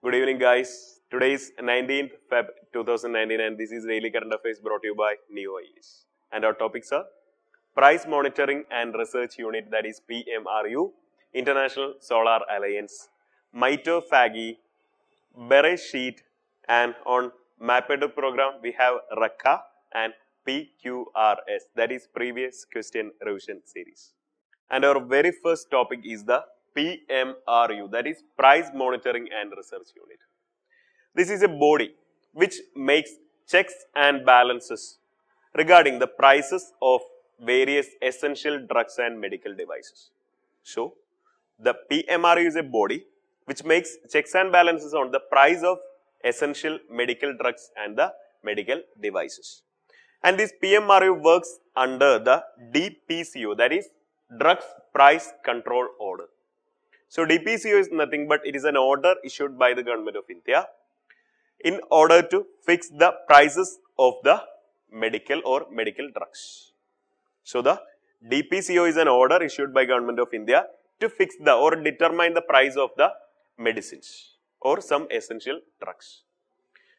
Good evening, guys. Today is 19th Feb 2019 and this is Daily Current Affairs brought to you by UPSC IAS. And our topics are Price Monitoring and Research Unit, that is PMRU, International Solar Alliance, MitrePagi, Bereshit, and on MapEdu program we have RACA and PQRs, that is Previous Question Revision Series. And our very first topic is the PMRU, that is Price Monitoring and Research Unit. This is a body which makes checks and balances regarding the prices of various essential drugs and medical devices. So, the PMRU is a body which makes checks and balances on the price of essential medical drugs and the medical devices. And this PMRU works under the DPCO, that is Drugs Price Control Order. So, DPCO is nothing but it is an order issued by the Government of India in order to fix the prices of the medical or medical drugs. So, the DPCO is an order issued by Government of India to fix the or determine the price of the medicines or some essential drugs.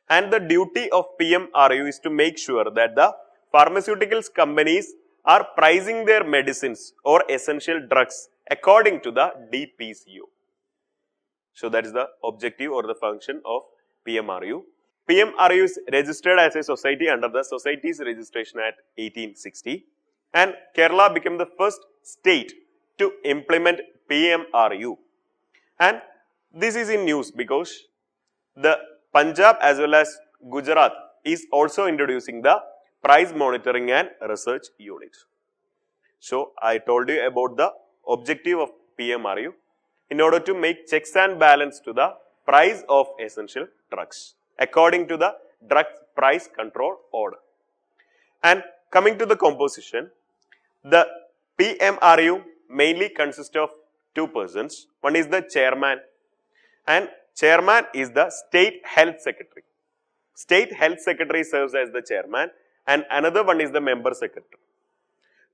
And the duty of PMRU is to make sure that the pharmaceuticals companies are pricing their medicines or essential drugs according to the DPCO. So, that is the objective or the function of PMRU. PMRU is registered as a society under the Societies Registration Act 1860 and Kerala became the first state to implement PMRU. And this is in news because the Punjab as well as Gujarat is also introducing the Price Monitoring and Research Unit. So, I told you about the objective of PMRU in order to make checks and balance to the price of essential drugs according to the Drug Price Control Order. And coming to the composition, the PMRU mainly consists of two persons. One is the chairman and chairman is the State Health Secretary. State Health Secretary serves as the chairman and another one is the member secretary.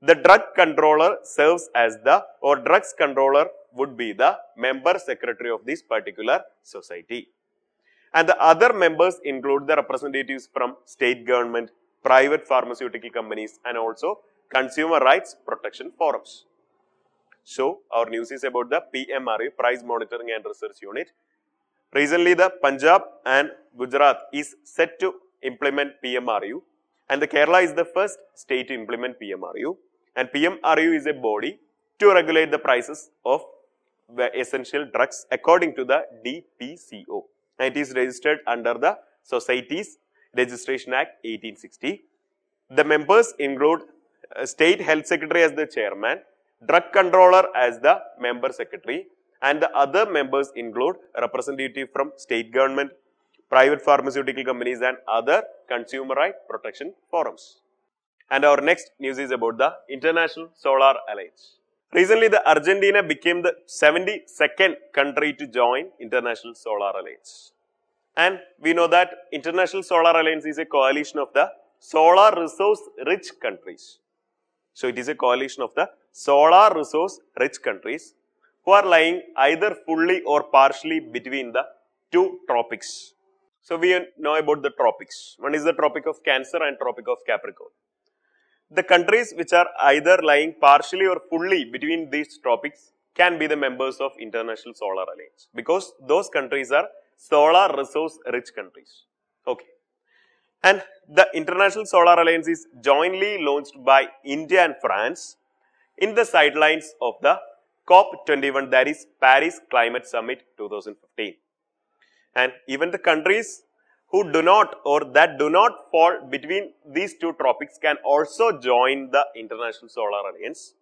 The drug controller serves as the or drugs controller would be the member secretary of this particular society. And the other members include the representatives from state government, private pharmaceutical companies and also consumer rights protection forums. So, our news is about the PMRU, Price Monitoring and Research Unit. Recently, the Punjab and Gujarat is set to implement PMRU and the Kerala is the first state to implement PMRU. And PMRU is a body to regulate the prices of the essential drugs according to the DPCO. And it is registered under the Societies Registration Act 1860. The members include State Health Secretary as the chairman, Drug Controller as the member secretary, and the other members include a representative from state government, private pharmaceutical companies and other consumer right protection forums. And our next news is about the International Solar Alliance. Recently, the Argentina became the 72nd country to join International Solar Alliance. And we know that International Solar Alliance is a coalition of the solar resource rich countries. So, it is a coalition of the solar resource rich countries who are lying either fully or partially between the two tropics. So, we know about the tropics. One is the Tropic of Cancer and Tropic of Capricorn. The countries which are either lying partially or fully between these tropics can be the members of International Solar Alliance because those countries are solar resource rich countries. Okay. And the International Solar Alliance is jointly launched by India and France in the sidelines of the COP21, that is Paris Climate Summit 2015. And even the countries who do not or that do not fall between these two tropics can also join the International Solar Alliance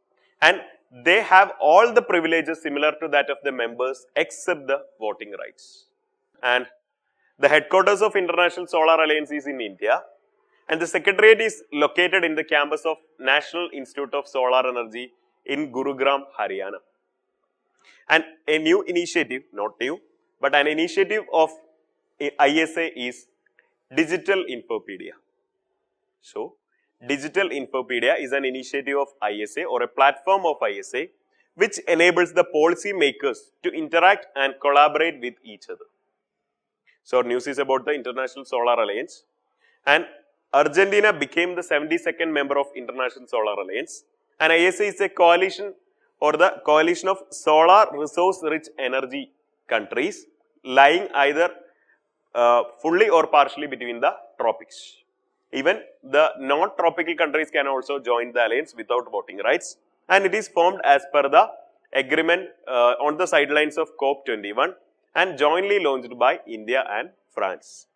and they have all the privileges similar to that of the members except the voting rights. And the headquarters of International Solar Alliance is in India and the secretariat is located in the campus of National Institute of Solar Energy in Gurugram, Haryana. And a new initiative, not new, but an initiative of ISA is Digital Infopedia. So, Digital Infopedia is an initiative of ISA or a platform of ISA which enables the policy makers to interact and collaborate with each other. So news is about the International Solar Alliance, and Argentina became the 72nd member of International Solar Alliance, and ISA is a coalition or the coalition of solar resource rich energy countries lying either fully or partially between the tropics. Even the non-tropical countries can also join the alliance without voting rights, and it is formed as per the agreement on the sidelines of COP21 and jointly launched by India and France.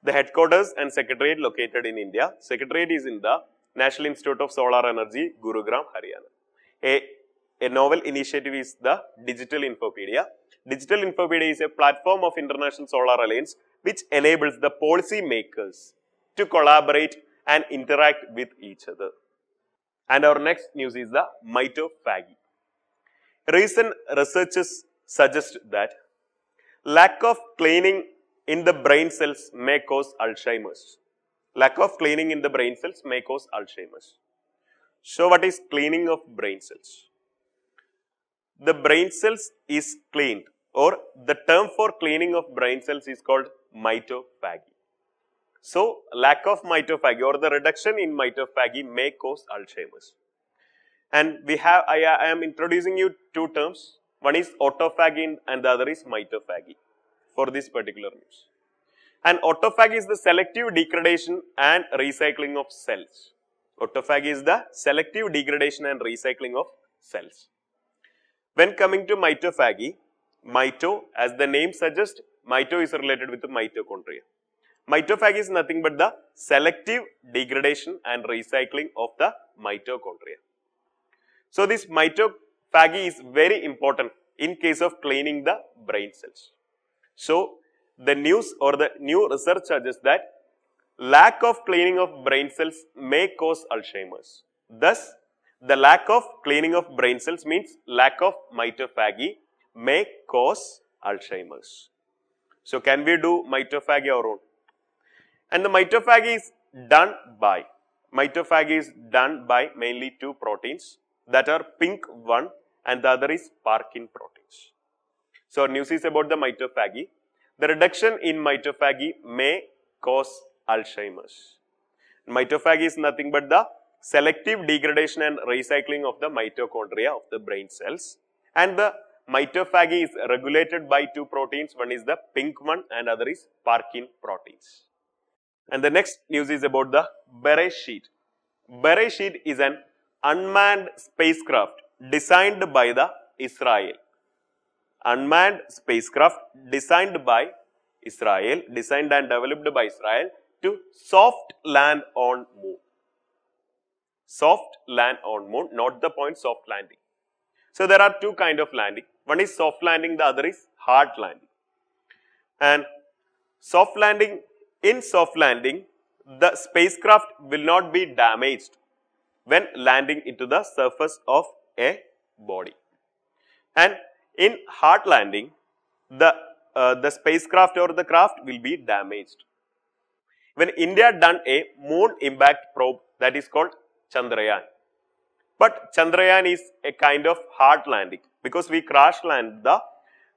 The headquarters and secretariat located in India. Secretariat is in the National Institute of Solar Energy, Gurugram, Haryana. A novel initiative is the Digital Infopedia. Digital Infopedia is a platform of International Solar Alliance which enables the policy makers to collaborate and interact with each other. And our next news is the MitrePagi. Recent researches suggest that lack of cleaning in the brain cells may cause Alzheimer's. Lack of cleaning in the brain cells may cause Alzheimer's. So what is cleaning of brain cells? The brain cells is cleaned, or the term for cleaning of brain cells is called MitrePagi. So lack of MitrePagi or the reduction in MitrePagi may cause Alzheimer's. And I am introducing you two terms. One is autophagy and the other is MitrePagi for this particular news. And autophagy is the selective degradation and recycling of cells. Autophagy is the selective degradation and recycling of cells. When coming to MitrePagi, mito, as the name suggests, mito is related with the mitochondria. MitrePagi is nothing but the selective degradation and recycling of the mitochondria. So this MitrePagi is very important in case of cleaning the brain cells. So the news or the new research suggests that lack of cleaning of brain cells may cause Alzheimer's. Thus, the lack of cleaning of brain cells means lack of MitrePagi may cause Alzheimer's. So can we do MitrePagi our own? And the MitrePagi is done by mainly two proteins that are pink one and the other is Parkin proteins. So news is about the MitrePagi. The reduction in MitrePagi may cause Alzheimer's. MitrePagi is nothing but the selective degradation and recycling of the mitochondria of the brain cells, and the MitrePagi is regulated by two proteins. One is the pink one and other is Parkin proteins. And the next news is about the Bereshit. Bereshit is an unmanned spacecraft designed by the Israel. Unmanned spacecraft designed and developed by Israel to soft land on moon. Soft land on moon, not the point soft landing. So there are two kinds of landing. One is soft landing, the other is hard landing. And in soft landing, the spacecraft will not be damaged when landing into the surface of a body. And in hard landing, the spacecraft or the craft will be damaged. When India done a moon impact probe that is called Chandrayaan. But Chandrayaan is a kind of hard landing because we crash land the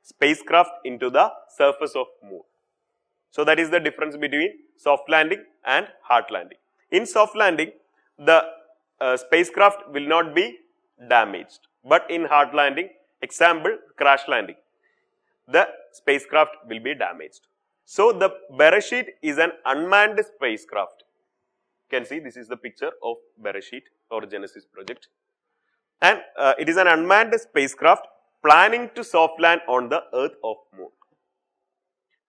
spacecraft into the surface of moon. So that is the difference between soft landing and hard landing. In soft landing, the spacecraft will not be damaged. But in hard landing, example crash landing, the spacecraft will be damaged. So the Bereshit is an unmanned spacecraft. You can see this is the picture of Bereshit or Genesis project. And it is an unmanned spacecraft planning to soft land on the Earth of Moon.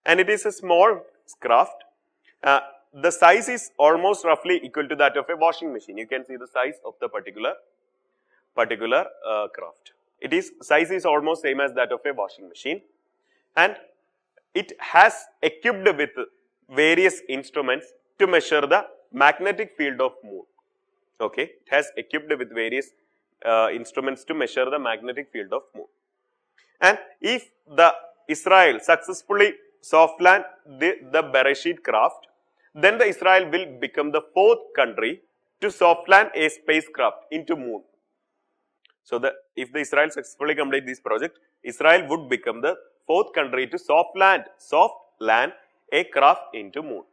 And it is a small craft. The size is almost roughly equal to that of a washing machine. You can see the size of the particular craft. Size is almost same as that of a washing machine. And it has equipped with various instruments to measure the magnetic field of moon. Okay, it has equipped with various instruments to measure the magnetic field of moon. And if the Israel successfully soft land the Bereshit craft, then the Israel will become the fourth country to soft land a spacecraft into moon. So if the Israel successfully complete this project, Israel would become the fourth country to soft land a craft into moon.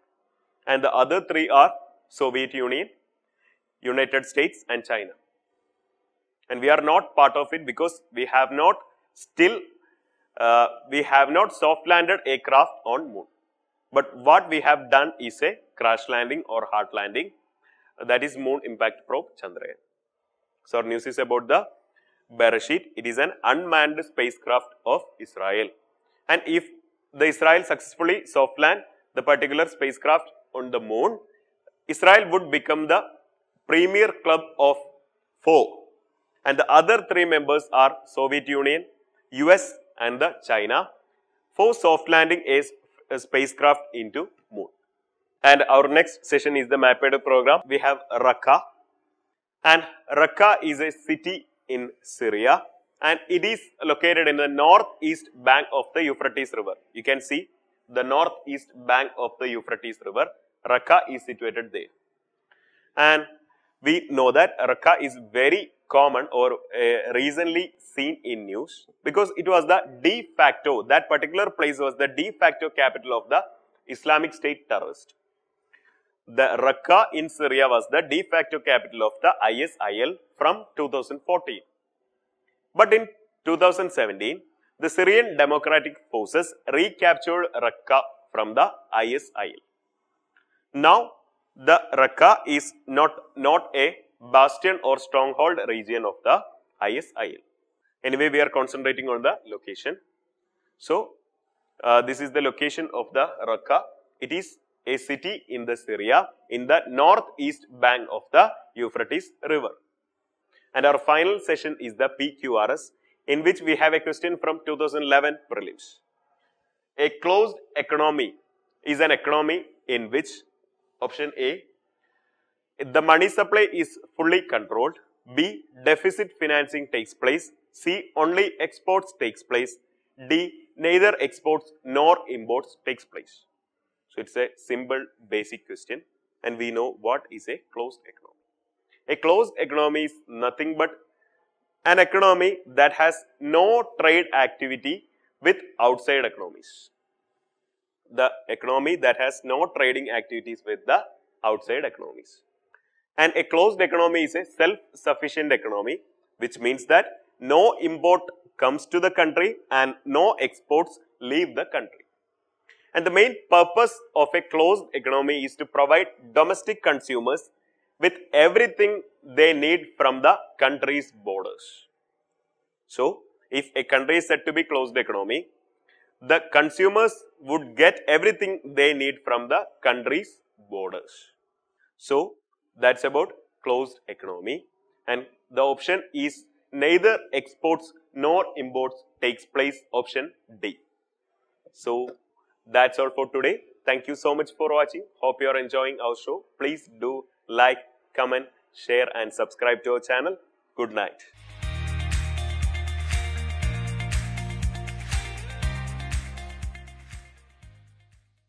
And the other three are Soviet Union, United States and China. And we are not part of it because we have not soft landed a craft on moon. But what we have done is a crash landing or hard landing, that is Moon Impact Probe Chandrayaan. So our news is about the Bereshit. It is an unmanned spacecraft of Israel. And if the Israel successfully soft land the particular spacecraft on the moon, Israel would become the premier club of 4. And the other 3 members are Soviet Union, US and the China for soft landing a spacecraft into moon. And our next session is the mapped program. We have Raqqa, and Raqqa is a city in Syria, and it is located in the northeast bank of the Euphrates River. You can see the northeast bank of the Euphrates River. Raqqa is situated there. And we know that Raqqa is very common or recently seen in news because it was the de facto, that particular place was the de facto capital of the Islamic State terrorist. The Raqqa in Syria was the de facto capital of the ISIL from 2014. But in 2017, the Syrian Democratic Forces recaptured Raqqa from the ISIL. Now, the Raqqa is not a bastion or stronghold region of the ISIL. Anyway, we are concentrating on the location. So, this is the location of the Raqqa. It is a city in the Syria in the northeast bank of the Euphrates River. And our final session is the PQRs, in which we have a question from 2011 prelims. A closed economy is an economy in which option A, the money supply is fully controlled, B, deficit financing takes place, C, only exports takes place, D, neither exports nor imports takes place. So it's a simple basic question, and we know what is a closed economy. A closed economy is nothing but an economy that has no trade activity with outside economies. The economy that has no trading activities with the outside economies. And a closed economy is a self-sufficient economy, which means that no import comes to the country and no exports leave the country. And the main purpose of a closed economy is to provide domestic consumers with everything they need from the country's borders. So, if a country is said to be closed economy, the consumers would get everything they need from the country's borders. So, that's about closed economy, and the option is neither exports nor imports takes place, option D. So, that's all for today. Thank you so much for watching. Hope you are enjoying our show. Please do like, comment, share and subscribe to our channel. Good night.